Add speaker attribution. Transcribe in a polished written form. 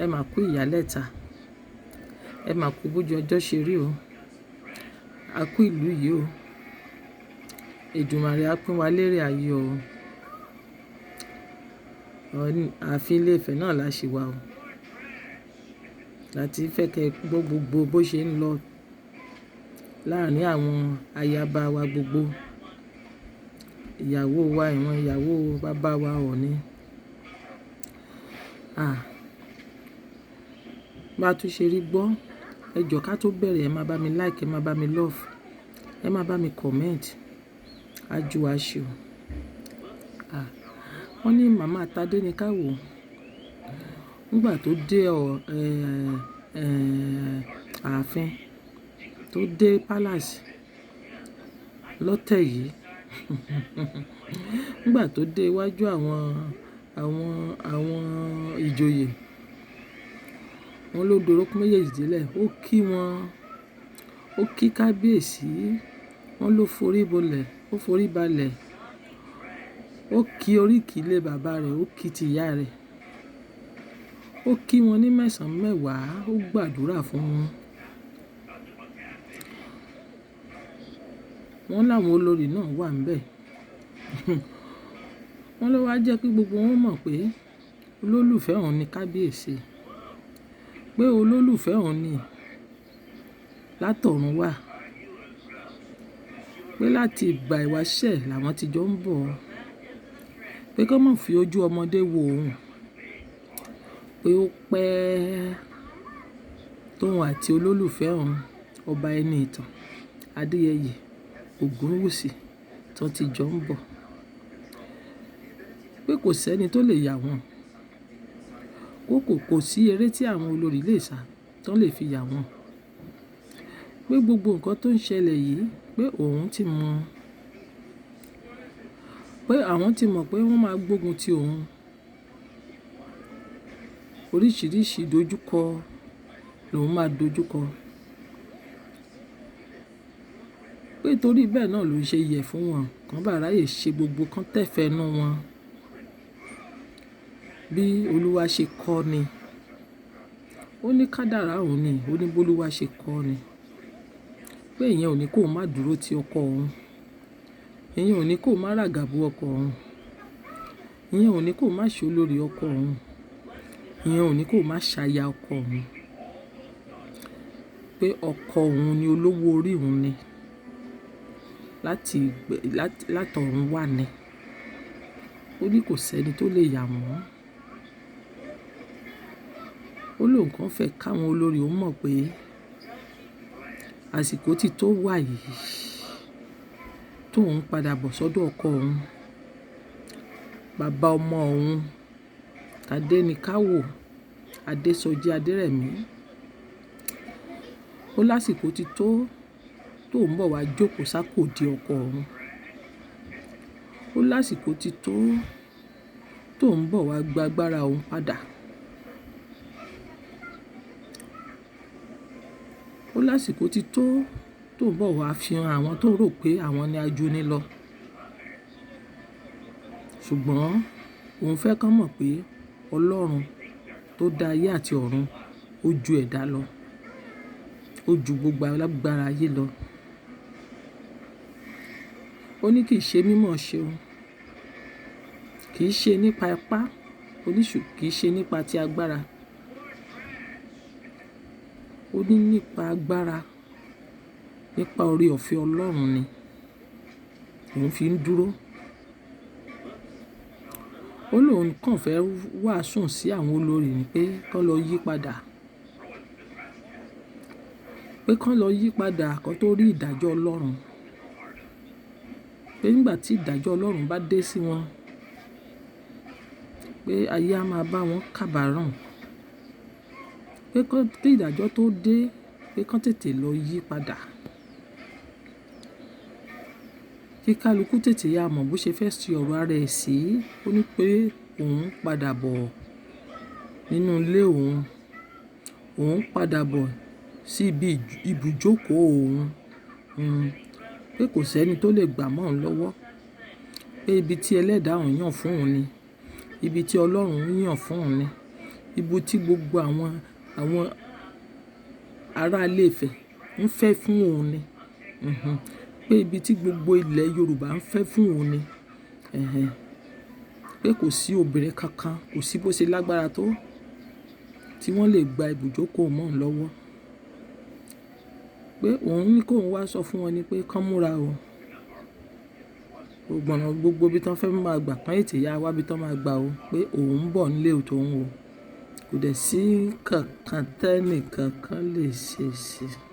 Speaker 1: ẹ mà kú ìyálẹ̀ta, ẹ mà kú bójú ọjọ́ ṣe rí o, a kú ìlú yìí o, Èdùmàrè á pín wa lérè ayọ̀ o. Ààfin Ilé-Ifẹ̀ náà la ṣì wà o, láti fẹ́ kẹ́ gbọ́ gbogbo bó ṣe ń lọ láàrin àwọn ayaba wa gbogbo, ìyàwó wa, ìwọ̀n ìyàwó bàbá wa Ọọ̀ni. Bá tún ṣe rí gbọ́, ẹ jọ̀ọ́ ká tó bẹ̀rẹ̀, ẹ máa bá mi like, ẹ máa bá mi love, ẹ máa bá mi comment, ájú wa ṣe o. Wọ́n ní màmá Tadenikawo nígbà tó dé ààfin, tó dé palace lọ́tẹ̀ yìí nígbà tó dé iwájú àwọn ìjòyè, wọ́n ló dorókún méjèèjì délẹ̀, ó kí wọn, ó kí kábíyèsí, wọ́n ló forí balẹ̀, ó kí oríkì ilé bàbá rẹ̀, ó kí ti ìyá rẹ̀, ó kí wọn ní mẹ́sàn-án mẹ́wàá, ó gbàdúrà fún wọn. Wọ́n láwọn olórí náà wà ńbẹ̀. Wọ́n ló wá jẹ́ kí gbogbo wọn mọ̀ pé olólùfẹ́ òun ni kábíyèsí, pé olólùfẹ́ òun ni látọ̀run wá, pé láti ìgbà ìwáṣẹ̀ làwọn ti jọ ń bọ̀, pé kó má fi ojú ọmọdé wo òun, pé ó pẹ́ tóun àti olólùfẹ́ òun ọba ẹni ìtàn Adéyẹyè Ògúnwùsì tó ti jọ ń bọ̀, pé kò sẹ́ni tó lè yà wọ́n, kò sí eré tí àwọn olórí lè sá tán lè fi yà wọ́n, pé gbogbo nǹkan tó ń ṣẹlẹ̀ yìí, pé òun ti mọ̀, pé àwọn ti mọ̀ pé wọ́n máa gbógun ti òun, oríṣiríṣi ìdojúkọ lòun máa dojúkọ, pé torí bẹ́ẹ̀ náà ló ń ṣe yẹ̀ fún wọn kán bá ráyè ṣe gbogbo kán tẹ̀fẹ́ nú wọn bí Olúwa ṣe kọ́ ni. Ó ní kádàrá òun ni, ó ní bólúwa ṣe kọ́ ni, pé ìyẹn ò ní kó má dúró ti ọkọ òun, ìyẹn ò ní kó má ràgàbú ọkọ òun, ìyẹn ò ní kó má ṣe olórí ọkọ òun, ìyẹn ò ní kó má ṣaya ọkọ òun, pé ọkọ òun ni olówó orí òun ni, látọ̀run wá ni. Ó ní kò sẹ́ni tó lè yà wọ́n. Ó lóun kàn fẹ́ káwọn olórí ó mọ̀ pé àsìkò ti tó wà yìí tóun padà bọ̀ sọ́dọ̀ ọkọ òun, bàbá ọmọ òun Tadenikawo Adésọjí Adérẹ̀mí. Ó lásìkò ti tó tóun bọ̀ wá jókòó sákòdì ọkọ òun. Ó lásìkò ti tó tóun bọ̀ wá gba agbára òun padà. Ó lásìkò ti tó tóun bọ̀ wá fi hàn àwọn tó rò pé àwọn ni ajuni lọ. Ṣùgbọ́n òun fẹ́ kán mọ̀ pé Ọlọ́run tó dá ayé àti ọ̀run ó ju ẹ̀dá lọ, ó ju gbogbo alágbára ayé lọ. Ó ní kì í ṣe mímọ̀ ṣe o, kì í ṣe nípa ipá, kì í ṣe nípa ti agbára. Ó ní nípa agbára, nípa oore ọ̀fẹ́ Ọlọ́run ni òun fi ń dúró. Ó lóun kàn fẹ́ wàásù sí àwọn olórí ni pé kán lọ yí padà, pé kán lọ yí padà kán tó rí ìdájọ́ Ọlọ́run, pé nígbà tí ìdájọ́ Ọlọ́run bá dé sí wọn, pé ayé á máa bá wọn kábàáràn, pé kí ìdájọ́ tó dé, pé kán tètè lọ yí padà, kí kálukú tètè yá mọ̀ bó ṣe fẹ́ ṣe ọ̀rọ̀ ara ẹ̀ sí. Ó ní pé òun padà bọ̀ nínú ilé òun padà bọ̀ sí ibi ibùjókòó òun, pé kò sẹ́ni tó lè gbà mọ́ òun lọ́wọ́, pé ibi tí ẹlẹ́dàá òun yàn fún òun ni, ibi tí Ọlọ́run yàn fún òun ni, ibi tí gbogbo àwọn ará ilé Ifẹ̀ ń fẹ́ fún òun ni. Pé ibi tí gbogbo ilẹ̀ Yorùbá ń fẹ́ fún òun ni. Pé kò sí obìnrin kankan, kò sí bó ṣe lágbára tó tí wọ́n lè gba ibùjókòó mọ́ òun lọ́wọ́. Pé òun ní kóun wá sọ fún wọn ni pé kán múra o. Gbogbo ibi tí wọ́n fẹ́ máa gbà kán ètè yá wá ibi tí wọ́n máa gbà o. Pé òun ń bọ̀ nílé tòun o. Kò dẹ̀ sí kankan tẹ́nì kankan lè ṣe sí i.